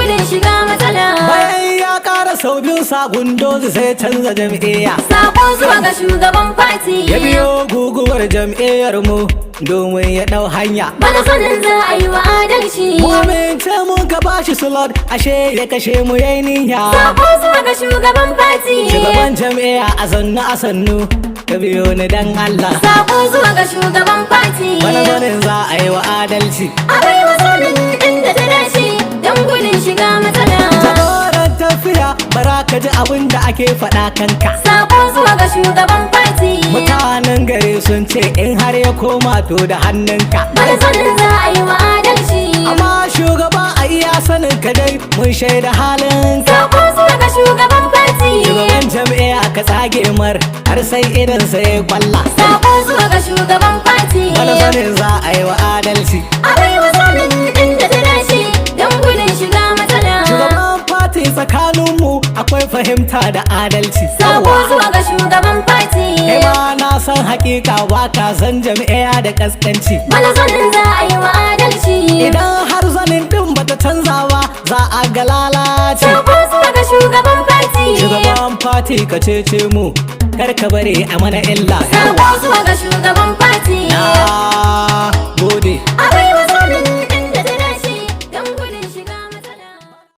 gudun shiga matsala. Bayan ya ƙara sau biyu sabon dozi sai canza jam'iyya. Sako zuwa ga shugaban fati. Ya biyo guguwar jam'iyyar mu domin ya ɗau hanya. Bana sanin za a yi wa adalci. Mu amince mun ka bashi slot ashe ya kashe mu yayi niyya. Sako zuwa ga shugaban fati. Shugaban jam'iyya a sannu ka biyo ni dan Allah. Sako zuwa ga shugaban fati. Bana sanin za a yi wa adalci. Akwai wasanin inda ta dace don gudun shiga matsala. Jagoran tafiya bara ka ji abin da ake faɗa kanka. Sako zuwa ga shugaban fati. Mutanen gari sun ce in har ya koma to da hannunka. Bana sanin za a yi wa adalci. Amma shugaba a iya sanin ka dai mun shaida halin ka. Sako zuwa ga shugaban fati. Shugaban jam'iyya ka tsage mar har sai idan sai kwalla. Sako zuwa ga shugaban fati. Bana sanin za a yi wa adalci. Akwai wasanin inda ta dace don gudun shiga matsala. Shugaban fati tsakaninmu akwai fahimta da adalci. Sako zuwa ga shugaban fati. Kai ma na san hakika ba ka san jam'iyya da kaskanci. Bana sanin za a yi wa adalci. Idan har zanin din bata canza ba za a ga lalace. Sako zuwa ga shugaban fati. Shugaban fati ka cece mu kar ka bari a mana illa. Sako zuwa